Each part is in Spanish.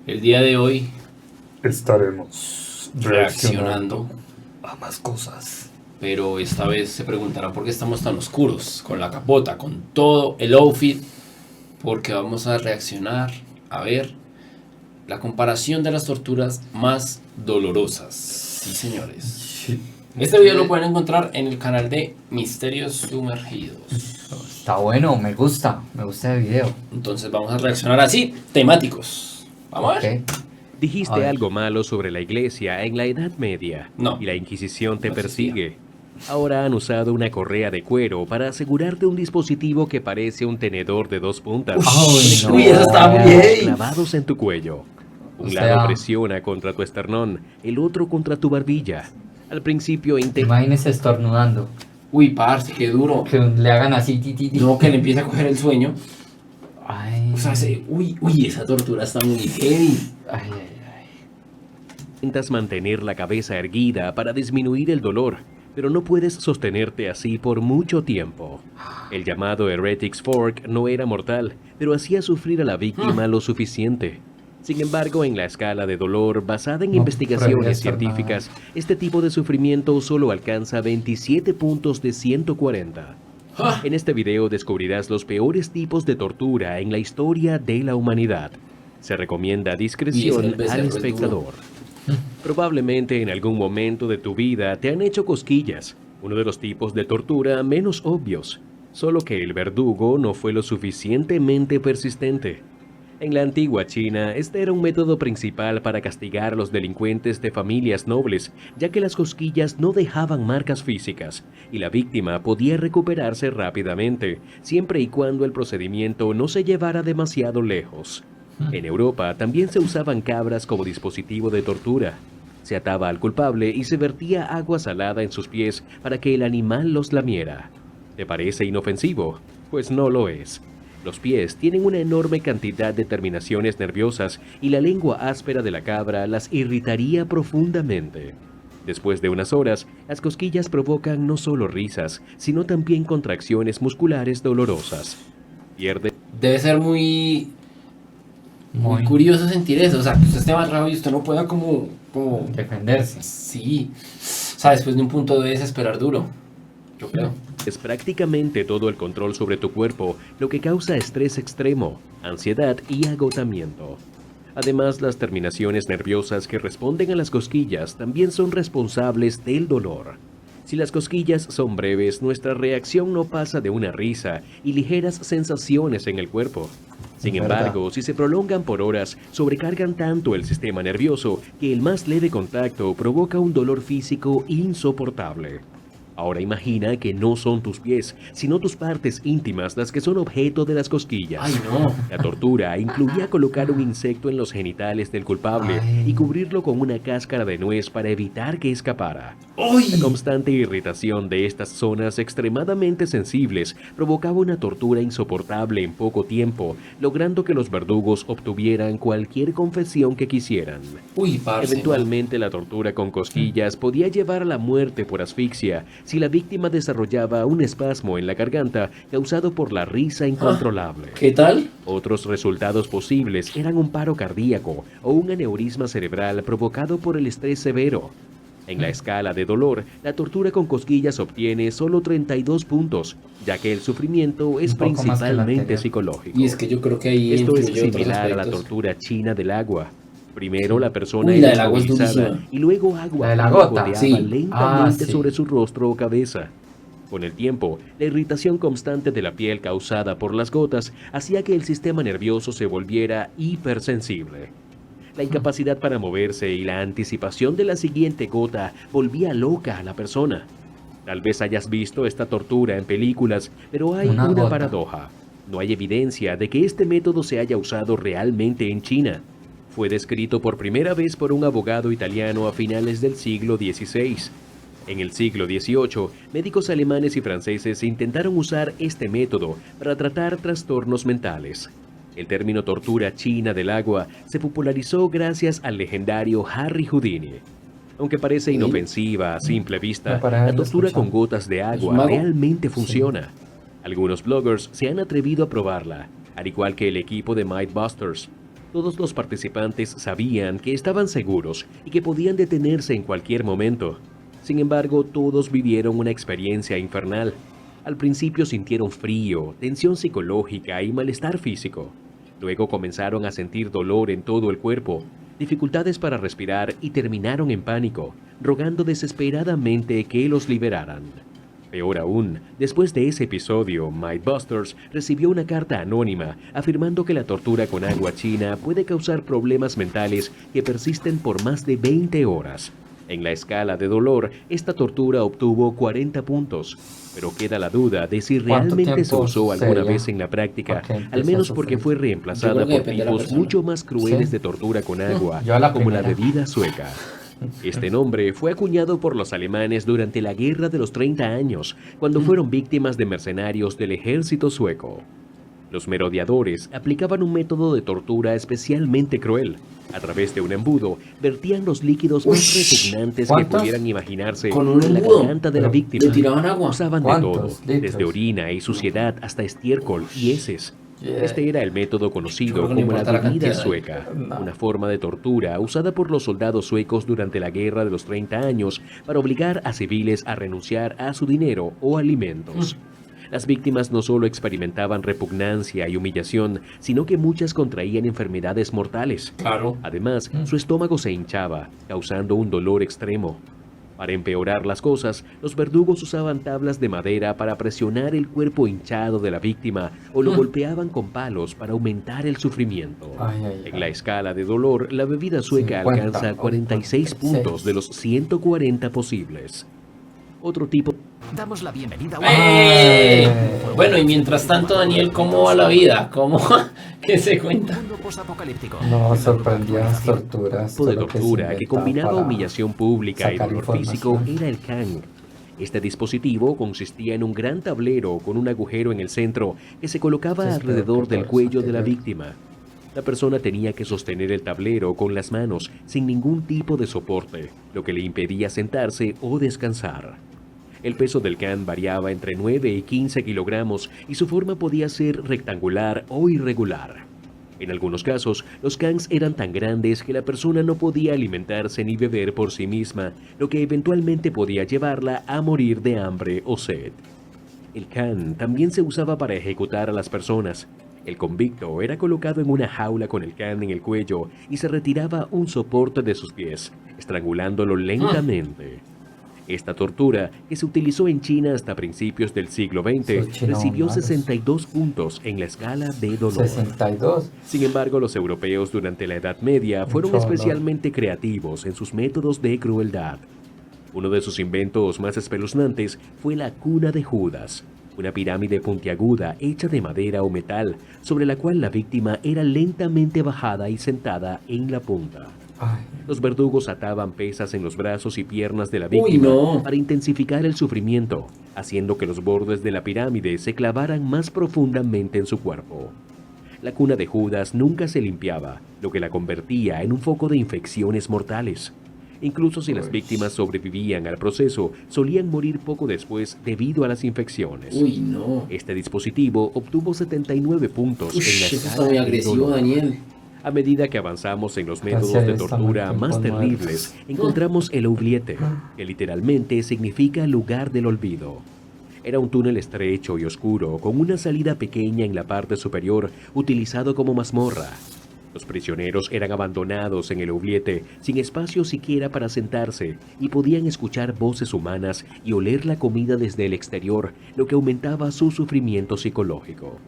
El día de hoy Estaremos reaccionando, a más cosas. pero esta vez se preguntarán por qué estamos tan oscuros, con la capota, con todo el outfit, porque vamos a reaccionar a ver la comparación de las torturas más dolorosas. Sí, señores. Este video lo pueden encontrar en el canal de Misterios Sumergidos. Está bueno, me gusta el video. Entonces vamos a reaccionar así, temáticos. Vamos a ver. Ok. Dijiste A ver. algo malo sobre la iglesia en la Edad Media. No. Y la Inquisición te No existía. persigue. Ahora han usado una correa de cuero para asegurarte un dispositivo que parece un tenedor de 2 puntas. Ay, no. Uy, eso está muy bien. Clavados en tu cuello. Un O lado sea- presiona contra tu esternón, el otro contra tu barbilla. Al principio Imagínese estornudando. Uy, parce, qué duro. Que le hagan así, No, que le empiece a coger el sueño. Ay, O sea, uy, esa tortura está muy heavy. ay, ay. intentas mantener la cabeza erguida para disminuir el dolor, pero no puedes sostenerte así por mucho tiempo. El llamado Heretic's Fork no era mortal, pero hacía sufrir a la víctima lo suficiente. Sin embargo, en la escala de dolor basada en No, investigaciones prohibido científicas, este tipo de sufrimiento solo alcanza 27 puntos de 140. En este video descubrirás los peores tipos de tortura en la historia de la humanidad. Se recomienda Y discreción ese becerro al es duro. espectador. Probablemente en algún momento de tu vida te han hecho cosquillas, uno de los tipos de tortura menos obvios, solo que el verdugo no fue lo suficientemente persistente. En la antigua China, este era un método principal para castigar a los delincuentes de familias nobles, ya que las cosquillas no dejaban marcas físicas y la víctima podía recuperarse rápidamente, siempre y cuando el procedimiento no se llevara demasiado lejos. En Europa también se usaban cabras como dispositivo de tortura. Se ataba al culpable y se vertía agua salada en sus pies para que el animal los lamiera. ¿Te parece inofensivo? Pues no lo es. Los pies tienen una enorme cantidad de terminaciones nerviosas y la lengua áspera de la cabra las irritaría profundamente. Después de unas horas, las cosquillas provocan no solo risas, sino también contracciones musculares dolorosas. Pierde Debe ser muy curioso sentir eso. O sea, que usted esté amarrado y usted no pueda como... Defenderse. Sí. O sea, después de un punto debe desesperar duro. Yo creo. Es prácticamente todo el control sobre tu cuerpo, lo que causa estrés extremo, ansiedad y agotamiento. Además, las terminaciones nerviosas que responden a las cosquillas también son responsables del dolor. Si las cosquillas son breves, nuestra reacción no pasa de una risa y ligeras sensaciones en el cuerpo. Sin Es verdad. embargo, si se prolongan por horas, sobrecargan tanto el sistema nervioso que el más leve contacto provoca un dolor físico insoportable. Ahora imagina que no son tus pies, sino tus partes íntimas las que son objeto de las cosquillas. Ay, no. La tortura incluía colocar un insecto en los genitales del culpable Ay. y cubrirlo con una cáscara de nuez para evitar que escapara. ¡Uy! La constante irritación de estas zonas extremadamente sensibles provocaba una tortura insoportable en poco tiempo, logrando que los verdugos obtuvieran cualquier confesión que quisieran. Uy, parce. Eventualmente la tortura con cosquillas podía llevar a la muerte por asfixia si la víctima desarrollaba un espasmo en la garganta causado por la risa incontrolable. ¿Qué tal? Otros resultados posibles eran un paro cardíaco o un aneurisma cerebral provocado por el estrés severo. En la escala de dolor, la tortura con cosquillas obtiene solo 32 puntos, ya que el sufrimiento es Un poco más que la principalmente anterior. psicológico. Y es que yo creo que ahí Esto es influye otros similar a la aspectos. tortura china del agua. Primero la persona Uy, la era del agua es inmovilizada durísima. y luego agua La de la fría gota. goteaba Sí. lentamente Sí. sobre su rostro o cabeza. Con el tiempo, la irritación constante de la piel causada por las gotas hacía que el sistema nervioso se volviera hipersensible. La incapacidad para moverse y la anticipación de la siguiente gota volvía loca a la persona. Tal vez hayas visto esta tortura en películas, pero hay Una una gota. paradoja. No hay evidencia de que este método se haya usado realmente en China. Fue descrito por primera vez por un abogado italiano a finales del siglo XVI. En el siglo XVIII, médicos alemanes y franceses intentaron usar este método para tratar trastornos mentales. El término tortura china del agua se popularizó gracias al legendario Harry Houdini. Aunque parece Sí. inofensiva a simple vista, Me parece la haberlo tortura escuchado. con gotas de un agua mago? realmente funciona. Algunos bloggers se han atrevido a probarla, al igual que el equipo de Mythbusters. Todos los participantes sabían que estaban seguros y que podían detenerse en cualquier momento. Sin embargo, todos vivieron una experiencia infernal. Al principio sintieron frío, tensión psicológica y malestar físico. Luego comenzaron a sentir dolor en todo el cuerpo, dificultades para respirar y terminaron en pánico, rogando desesperadamente que los liberaran. Peor aún, después de ese episodio, Mythbusters recibió una carta anónima afirmando que la tortura con agua china puede causar problemas mentales que persisten por más de 20 horas. En la escala de dolor, esta tortura obtuvo 40 puntos, pero queda la duda de si ¿Cuánto realmente se tiempo usó alguna sería vez en la práctica, para que al empiece menos a porque sufrir? fue Yo reemplazada creo que por depende de la tipos persona. mucho más crueles Sí. de tortura con agua, Yo a la como la primera. bebida sueca. Este nombre fue acuñado por los alemanes durante la Guerra de los 30 años, cuando fueron víctimas de mercenarios del ejército sueco. Los merodeadores aplicaban un método de tortura especialmente cruel. A través de un embudo, vertían los líquidos más repugnantes que ¿Cuántos? pudieran imaginarse Con un en la embudo. garganta de la Pero víctima. le tiraban agua. Usaban de todo, ¿Cuántos litros? desde orina y suciedad hasta estiércol y heces. Este era el método Yo conocido creo que no como la importa la bebida cantidad. sueca, No. una forma de tortura usada por los soldados suecos durante la Guerra de los 30 años para obligar a civiles a renunciar a su dinero o alimentos. Las víctimas no solo experimentaban repugnancia y humillación, sino que muchas contraían enfermedades mortales. Claro. Además, su estómago se hinchaba, causando un dolor extremo. Para empeorar las cosas, los verdugos usaban tablas de madera para presionar el cuerpo hinchado de la víctima o lo golpeaban con palos para aumentar el sufrimiento. Ay, ay, En ay. la escala de dolor, la bebida sueca 50 alcanza o 46 puntos 46. de los 140 posibles. Otro tipo Damos la bienvenida a ¡Ey! Ay. Bueno, y mientras tanto, Daniel, ¿cómo va la vida? ¿Cómo? ¿Qué se un cuenta? mundo posapocalíptico. No, sorprendía las torturas. tipo de todo lo se tortura que inventaba combinaba para humillación pública y sacar dolor físico información. era el Kang. Este dispositivo consistía en un gran tablero con un agujero en el centro que se colocaba Sí, alrededor espero que del todos cuello de la aquellos- víctima. La persona tenía que sostener el tablero con las manos sin ningún tipo de soporte, lo que le impedía sentarse o descansar. El peso del can variaba entre 9 y 15 kilogramos y su forma podía ser rectangular o irregular. En algunos casos, los cans eran tan grandes que la persona no podía alimentarse ni beber por sí misma, lo que eventualmente podía llevarla a morir de hambre o sed. El can también se usaba para ejecutar a las personas. El convicto era colocado en una jaula con el can en el cuello y se retiraba un soporte de sus pies, estrangulándolo lentamente. Esta tortura, que se utilizó en China hasta principios del siglo XX, Esos chinos recibió malos. 62 puntos en la escala de dolor. 62. Sin embargo, los europeos durante la Edad Media fueron Mucho dolor. especialmente creativos en sus métodos de crueldad. Uno de sus inventos más espeluznantes fue la cuna de Judas, una pirámide puntiaguda hecha de madera o metal, sobre la cual la víctima era lentamente bajada y sentada en la punta. Ay, Los verdugos ataban pesas en los brazos y piernas de la Uy, víctima no. para intensificar el sufrimiento, haciendo que los bordes de la pirámide se clavaran más profundamente en su cuerpo. La cuna de Judas nunca se limpiaba, lo que la convertía en un foco de infecciones mortales. Incluso si las víctimas sobrevivían al proceso, solían morir poco después debido a las infecciones. Uy, no. Este dispositivo obtuvo 79 puntos Ush, en la eso está escala muy de agresivo, dolor. Daniel. A medida que avanzamos en los métodos Gracias, de estamos tortura en más tiempos terribles, encontramos el oubliette, que literalmente significa lugar del olvido. Era un túnel estrecho y oscuro, con una salida pequeña en la parte superior, utilizado como mazmorra. Los prisioneros eran abandonados en el oubliette, sin espacio siquiera para sentarse, y podían escuchar voces humanas y oler la comida desde el exterior, lo que aumentaba su sufrimiento psicológico.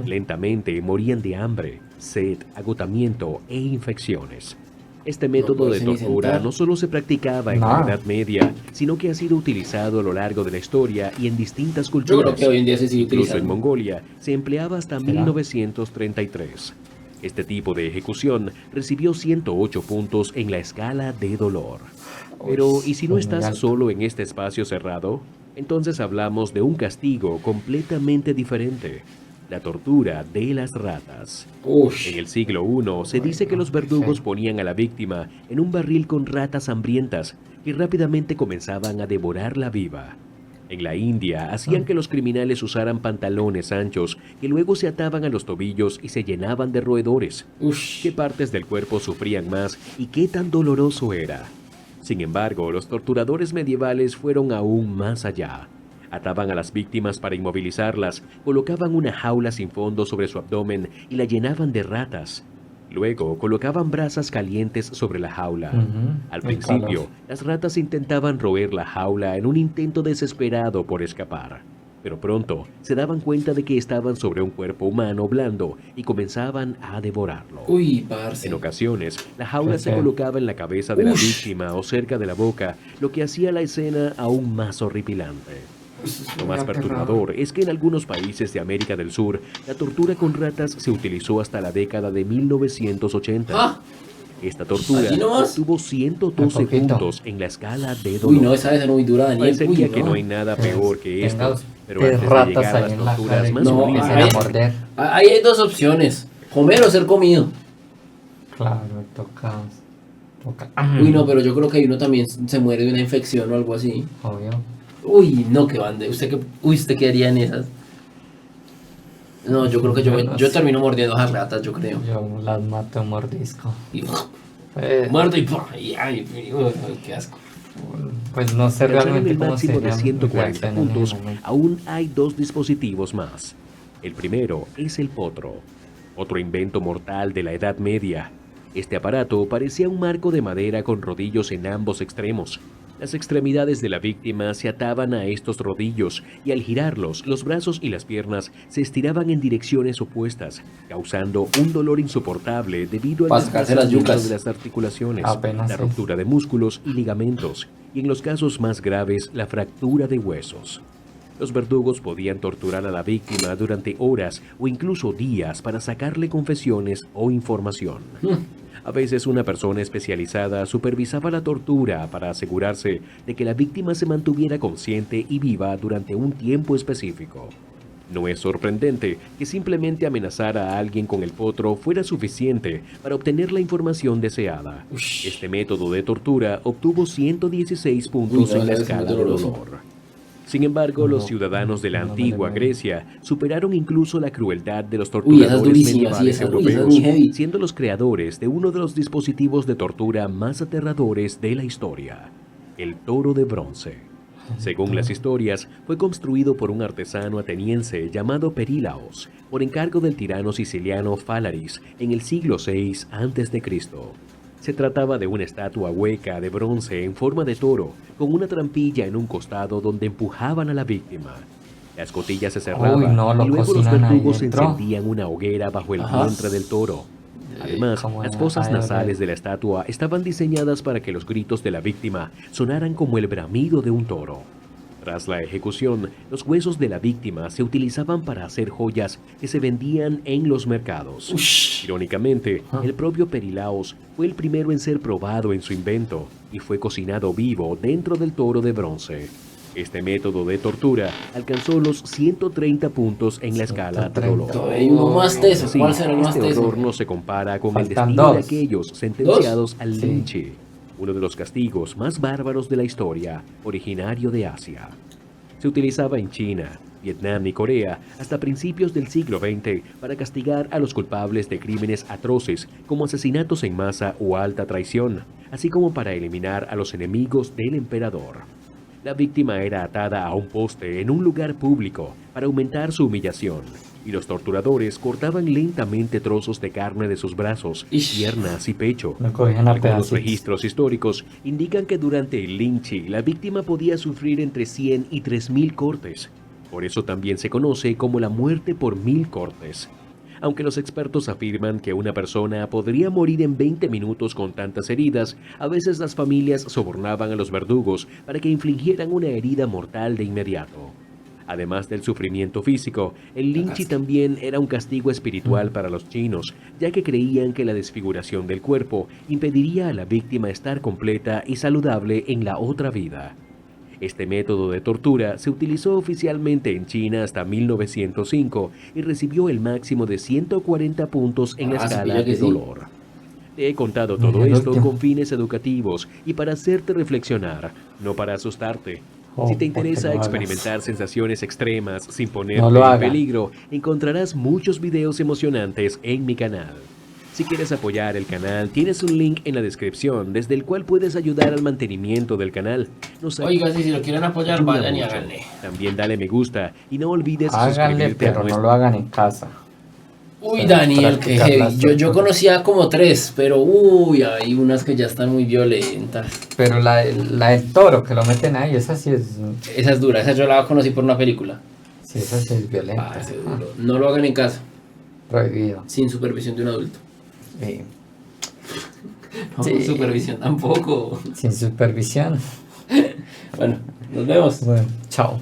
Lentamente morían de hambre, sed, agotamiento e infecciones. Este método de poderse ni tortura sentar. no solo se practicaba en la Nada. Edad Media, sino que ha sido utilizado a lo largo de la historia y en distintas Yo culturas. creo que hoy en día se sigue Incluso en utilizando. Mongolia se empleaba hasta ¿Será? 1933. Este tipo de ejecución recibió 108 puntos en la escala de dolor. Pero, ¿y si no muy estás alto. solo en este espacio cerrado? Entonces hablamos de un castigo completamente diferente. La tortura de las ratas. Ush. En el siglo I se dice que los verdugos sí. ponían a la víctima en un barril con ratas hambrientas que rápidamente comenzaban a devorarla viva. En la India hacían que los criminales usaran pantalones anchos que luego se ataban a los tobillos y se llenaban de roedores. Ush. ¿Qué partes del cuerpo sufrían más y qué tan doloroso era? Sin embargo, los torturadores medievales fueron aún más allá. Ataban a las víctimas para inmovilizarlas, colocaban una jaula sin fondo sobre su abdomen y la llenaban de ratas. Luego colocaban brasas calientes sobre la jaula. Al principio, las ratas intentaban roer la jaula en un intento desesperado por escapar. Pero pronto se daban cuenta de que estaban sobre un cuerpo humano blando y comenzaban a devorarlo. Uy, parce. En ocasiones, la jaula se feo. colocaba en la cabeza de la Ush. víctima o cerca de la boca, lo que hacía la escena aún más horripilante. Lo más perturbador es que en algunos países de América del Sur, la tortura con ratas se utilizó hasta la década de 1980. Ah, Esta tortura ¿Allí nomás? obtuvo 112 Un poquito. puntos en la escala de dolor. uy, no, esa vez era muy dura, Daniel. Parecería Uy, que no hay nada peor que esto, Tenga pero usted antes de ratas llegar a ahí las en la torturas cara más No, horribles, empiecen a ay. morder. Ahí hay dos opciones: comer o ser comido. Claro, toca. Uy, no, pero yo creo que ahí uno también se muere de una infección o algo así. Obvio. Uy, no, que bande. ¿Usted qué haría en esas? No, yo creo que yo termino mordiendo a las ratas, yo creo. Yo las mato en mordisco. Y Pues, muerdo y ¡pum! Y ay, uy, qué asco. pues no sé alcanzaron realmente el cómo máximo de sería mi 140 reacción en ese puntos, momento. aún hay dos dispositivos más. El primero es el potro, otro invento mortal de la Edad Media. Este aparato parecía un marco de madera con rodillos en ambos extremos. Las extremidades de la víctima se ataban a estos rodillos y al girarlos, los brazos y las piernas se estiraban en direcciones opuestas, causando un dolor insoportable debido al Para sacarse las desplazamiento yucas. de las articulaciones, Apenas la sí. ruptura de músculos y ligamentos, y en los casos más graves, la fractura de huesos. Los verdugos podían torturar a la víctima durante horas o incluso días para sacarle confesiones o información. A veces una persona especializada supervisaba la tortura para asegurarse de que la víctima se mantuviera consciente y viva durante un tiempo específico. No es sorprendente que simplemente amenazar a alguien con el potro fuera suficiente para obtener la información deseada. Ush. Este método de tortura obtuvo 116 puntos Uy, no, en la debe ser escala muy de doloroso. dolor. Sin embargo, los ciudadanos de la no, antigua no, no. Grecia superaron incluso la crueldad de los Uy, esa es torturadores durísima, sí, medievales esa es muy europeos, heavy. siendo los creadores de uno de los dispositivos de tortura más aterradores de la historia, el toro de bronce. Según las historias, fue construido por un artesano ateniense llamado Perilaos, por encargo del tirano siciliano Falaris en el siglo VI a.C. Se trataba de una estatua hueca de bronce en forma de toro, con una trampilla en un costado donde empujaban a la víctima. La escotilla se cerraba Uy, no, lo y luego los cocinan ahí verdugos dentro. encendían una hoguera bajo el Ajá. vientre del toro. Además, Como las en fosas Iron nasales Man. de la estatua estaban diseñadas para que los gritos de la víctima sonaran como el bramido de un toro. Tras la ejecución, los huesos de la víctima se utilizaban para hacer joyas que se vendían en los mercados. Ush. Irónicamente, el propio Perilaos fue el primero en ser probado en su invento y fue cocinado vivo dentro del toro de bronce. Este método de tortura alcanzó los 130 puntos en la escala de 130. dolor. Todavía hay uno más teso. Sí, ¿Cuál será el más este teso? horror no se compara con el Faltan destino de dos. aquellos sentenciados al Sí. linche, uno de los castigos más bárbaros de la historia, originario de Asia. Se utilizaba en China, Vietnam y Corea hasta principios del siglo XX para castigar a los culpables de crímenes atroces como asesinatos en masa o alta traición, así como para eliminar a los enemigos del emperador. La víctima era atada a un poste en un lugar público para aumentar su humillación, y los torturadores cortaban lentamente trozos de carne de sus brazos, Ish. piernas y pecho. Lo cogían a Algunos pedacitos. registros históricos indican que durante el linche la víctima podía sufrir entre 100 y 3000 cortes. Por eso también se conoce como la muerte por 1000 cortes. Aunque los expertos afirman que una persona podría morir en 20 minutos con tantas heridas, a veces las familias sobornaban a los verdugos para que infligieran una herida mortal de inmediato. Además del sufrimiento físico, el linche también era un castigo espiritual para los chinos, ya que creían que la desfiguración del cuerpo impediría a la víctima estar completa y saludable en la otra vida. Este método de tortura se utilizó oficialmente en China hasta 1905 y recibió el máximo de 140 puntos en la Ah, escala pilla que de sí. dolor. Te he contado todo Mira, esto loco. con fines educativos y para hacerte reflexionar, no para asustarte. Si te ¿por qué interesa lo hagas? experimentar sensaciones extremas sin No ponerte lo en haga. peligro, encontrarás muchos videos emocionantes en mi canal. Si quieres apoyar el canal, tienes un link en la descripción desde el cual puedes ayudar al mantenimiento del canal. Nos Oiga, si lo quieren apoyar, ayuda vayan y mucho. háganle. También dale me gusta y no olvides Háganle, suscribirte a pero no nuestro lo hagan en casa. Uy, Para Daniel, qué practicar heavy. las Yo torturas. conocía como 3, pero uy, hay unas que ya están muy violentas. Pero la del toro que lo meten ahí, esa sí es. Esa es dura, esa yo la conocí por una película. Sí, esa sí es violenta. Parce, duro. No lo hagan en casa, Prohibido. sin supervisión de un adulto. Sí. No, Sí. con supervisión tampoco. Sin supervisión. Bueno, nos vemos. Bueno, chao.